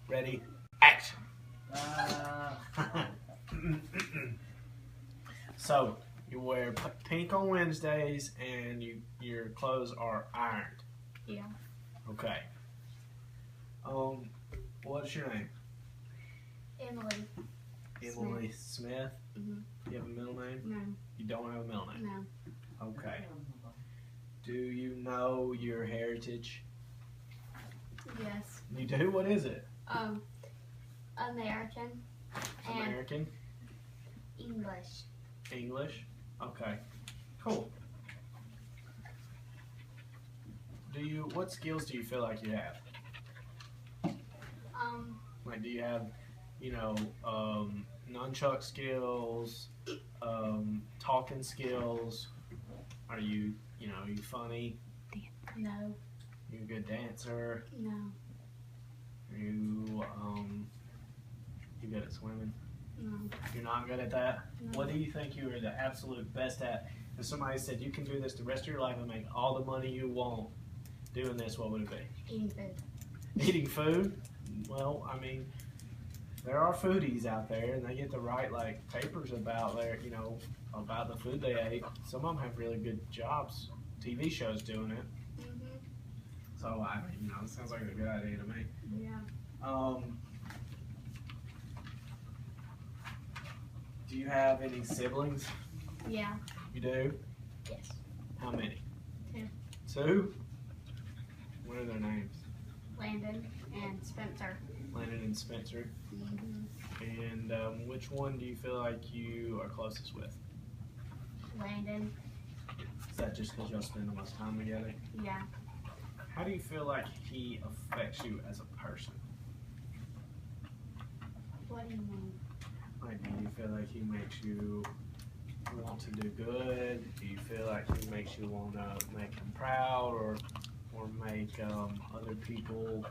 Ready? Action. So you wear pink on Wednesdays, and your clothes are ironed. Yeah. Okay. What's your name? Emily. Emily Smith. Mhm. Do you have a middle name? No. You don't have a middle name. No. Okay. Do you know your heritage? Yes. You do? What is it? American and American? English. English? Okay. Cool. What skills do you feel like you have? Like, do you have, nunchuck skills, talking skills? Are you funny? No. You a good dancer? No. Are you good at swimming? No. You're not good at that? No. What do you think you are the absolute best at? If somebody said you can do this the rest of your life and make all the money you want doing this, what would it be? Eating food. Eating food? Well, I mean, there are foodies out there, and they get to write like papers about about the food they ate. Some of them have really good jobs, TV shows doing it. Mhm. So I mean, it sounds like a good idea to me. Yeah. Do you have any siblings? Yeah. You do? Yes. How many? 2. 2? What are their names? Landon and Spencer. Landon and Spencer. Mhm. And which one do you feel like you are closest with? Landon. Is that just because y'all spend the most time together? Yeah. How do you feel like he affects you as a person? What do you mean? Like, do you feel like he makes you want to do good? Do you feel like he makes you want to make him proud, or make other people,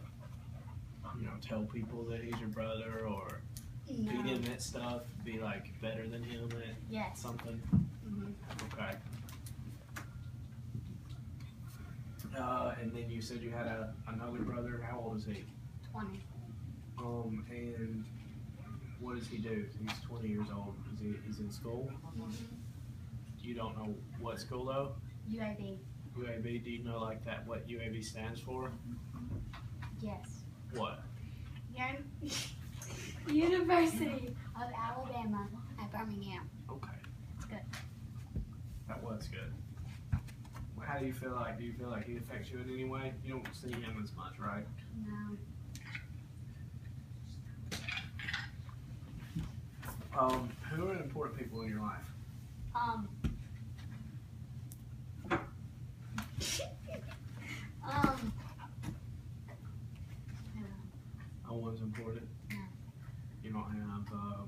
tell people that he's your brother, or beat him at stuff, be like better than him at Yes. something? Mhm. Okay. And then you said you had another brother. How old is he? 20. And what does he do? He's 20 years old. He's in school. Mhm. You don't know what school though? UAB. UAB. Do you know what UAB stands for? Yes. What? University of Alabama at Birmingham. Okay. It's good. That was good. How do you feel like? Do you feel like he affects you in any way? You don't see him as much, right? No. Who are the important people in your life? Um. No one's important. No. You don't have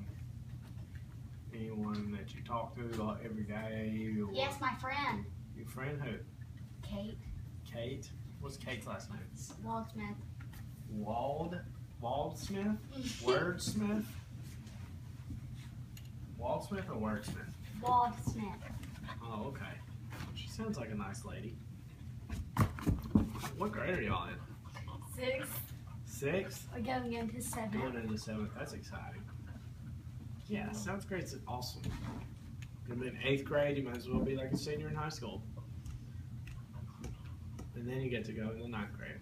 anyone that you talk to every day? Or Yes, my friend. Your friend who? Kate Kate? What's Kate's last name? Waldsmith. Waldsmith? Wordsmith? Waldsmith or Wordsmith? Waldsmith. Oh, okay. She sounds like a nice lady. What grade are y'all in? 6. 6th? We're going into 7. Going into 7th. That's exciting. Yeah, 7th grade's awesome. And then 8th grade, you might as well be like a senior in high school. And then you get to go into 9th grade.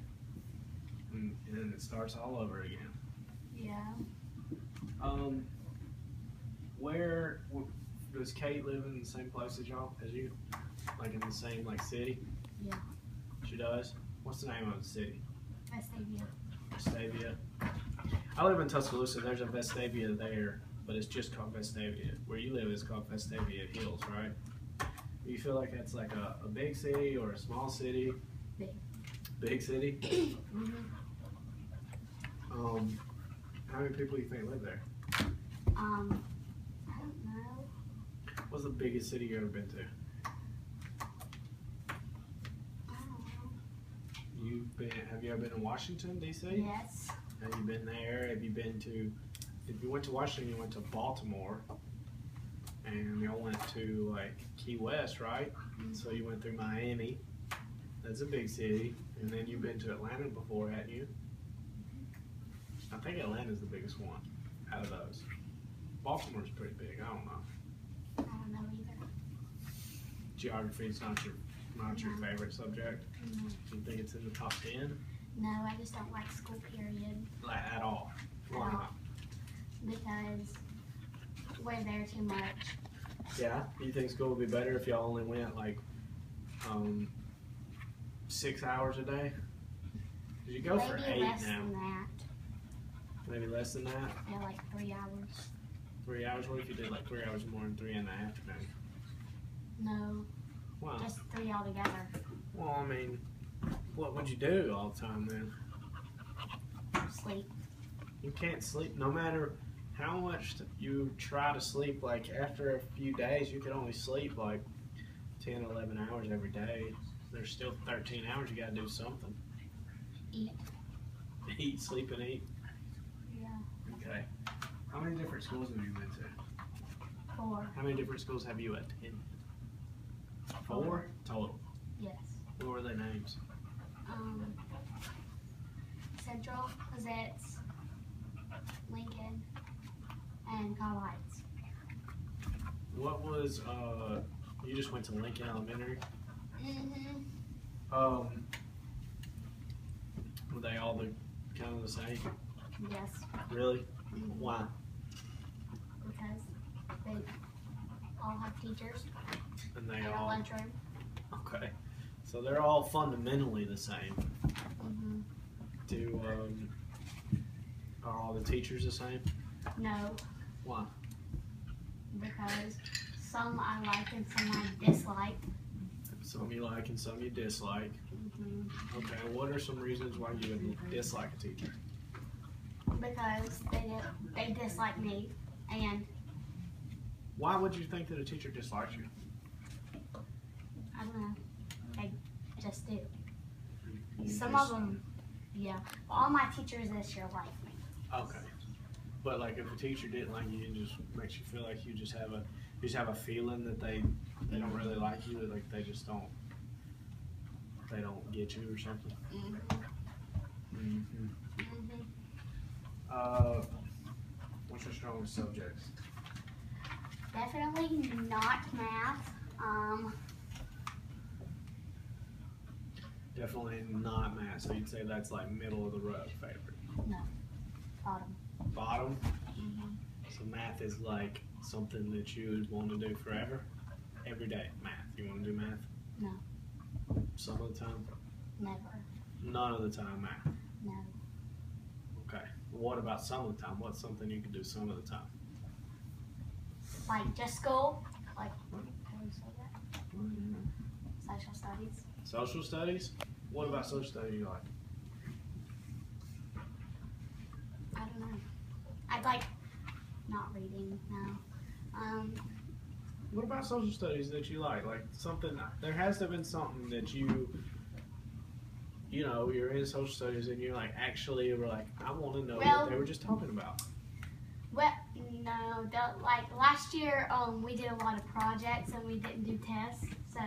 And then it starts all over again. Yeah. Where does Kate live in the same place as y'all, as you? Like in the same city? Yeah. She does? What's the name of the city? Vestavia. Vestavia. I live in Tuscaloosa. There's a Vestavia there, but it's just called Vestavia. Where you live is called Vestavia Hills, right? Do you feel like that's like a big city or a small city? Big. Big city? Mhm. How many people do you think live there? I don't know. What's the biggest city you ever been to? I don't know. Have you ever been to Washington, D.C.? Yes. Have you been there? If you went to Washington, you went to Baltimore, and y'all went to Key West, right? Mhm. So you went through Miami. That's a big city. And then you've been to Atlanta before, hadn't you? I think Atlanta's the biggest one out of those. Baltimore's pretty big. I don't know. I don't know either. Geography's not your No. favorite subject. No. You think it's in the top 10? No, I just don't like school, period. Like at all? Why At all. not? Because we're there too much. Yeah. You think school would be better if y'all only went like 6 hours a day? 'Cause you go for Maybe 8 less now. than that. Maybe less than that. Yeah, like 3 hours. 3 hours. What if you did like 3 hours more than 3 in the afternoon? No, Wow. just 3 altogether. Well, I mean, what would you do all the time then? Sleep. You can't sleep no matter how much you try to sleep. Like after a few days, you can only sleep like 10, 11 hours every day. There's still 13 hours. You got to do something. Eat. Eat, sleep, and eat. Yeah. Okay. How many different schools have you been to? 4. How many different schools have you attended? 4 total. Yes. What were their names? Central, Gazettes, Lincoln, and Carl Heights. What was you just went to Lincoln Elementary? Mm-hmm. Were they all kind of the same? Yes. Really? Mhm. Why? Because they all have teachers And they and a all lunchroom. okay. So they're all fundamentally the same. Mm-hmm. Do are all the teachers the same? No, Why? because some I like and some I dislike. Some you like and some you dislike. Mm-hmm. Okay. What are some reasons why you would dislike a teacher? Because they dislike me, and Why would you think that a teacher dislikes you? I don't know, they just do. You Some just- of them, yeah. All my teachers this year like me. Okay. But like if a teacher didn't like you, it just makes you feel like you just have a feeling that they don't really like you, like they just don't get you or something. Mm-hmm. Mm-hmm. Mm-hmm. What's your strongest subjects? Definitely not math. Definitely not math. So you'd say that's like middle of the road favorite. Bottom. Bottom. Mm-hmm. So math is like something that you would want to do forever, every day. Math. You want to do math? No. Some of the time. Never. None of the time math. No. Okay. What about some of the time? What's something you can do some of the time? Like just school. Like how do you say that? Social studies. Social studies? What about social studies you like? I don't know. I like not reading now. What about social studies that you like? Like something, there has to have been something that you know, you're in social studies and you're like, actually, we're like, I want to know Well- what they were just talking about. Well, no. Like last year, we did a lot of projects and we didn't do tests, so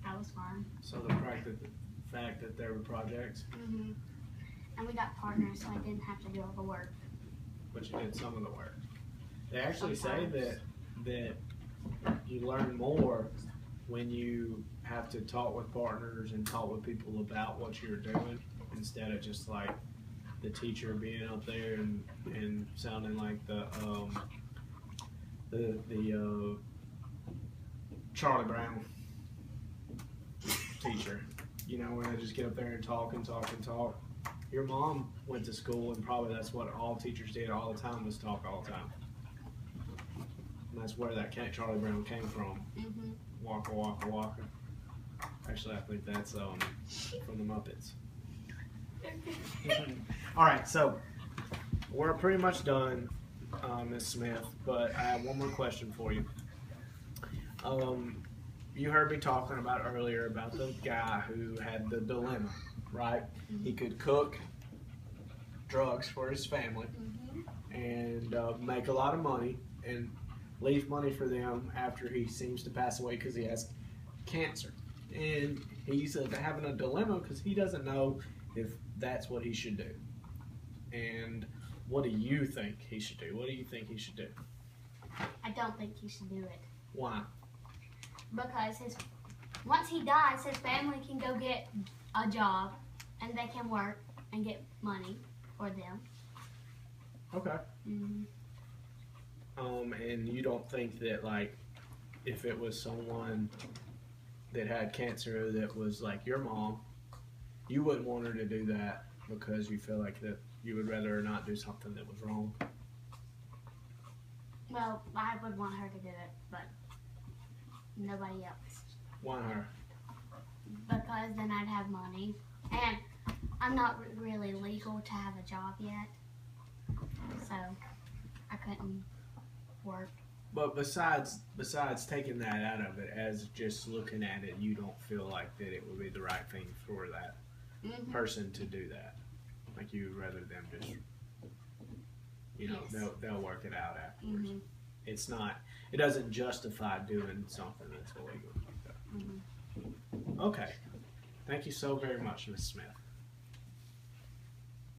that was fun. So the fact that there were projects, Mm-hmm. And we got partners, so I didn't have to do all the work. but you did some of the work. They actually say Sometimes. that you learn more when you have to talk with partners and talk with people about what you're doing instead of just like the teacher being up there and sounding like the Charlie Brown teacher. You know, where they just get up there and talk and talk and talk. Your mom went to school and probably that's what all teachers did all the time was talk all the time. And that's where that Charlie Brown came from. Mm-hmm. Waka Waka Waka. Actually, I think that's from the Muppets. All right, so we're pretty much done, Ms. Smith, but I have one more question for you. You heard me talking about earlier about the guy who had the dilemma, right? He could cook drugs for his family Mm-hmm. and make a lot of money and leave money for them after he seems to pass away because he has cancer. And he's having a dilemma because he doesn't know if that's what he should do. And What do you think he should do? What do you think he should do? I don't think he should do it Why? because once he dies, his family can go get a job and they can work and get money for them. Okay. Mm-hmm. And you don't think that, like, if it was someone that had cancer that was like your mom, you wouldn't want her to do that because you feel like that you would rather her not do something that was wrong? Well, I would want her to do it, but nobody else. Why her? Because then I'd have money. And I'm not really legal to have a job yet. So I couldn't work. But besides taking that out of it, as just looking at it, you don't feel like that it would be the right thing for that Mm-hmm. person to do that. Like you would rather them just, you know, Yes. they'll work it out afterwards. Mm-hmm. It's not. It doesn't justify doing something that's illegal. Mm-hmm. Okay. Thank you so very much, Ms. Smith.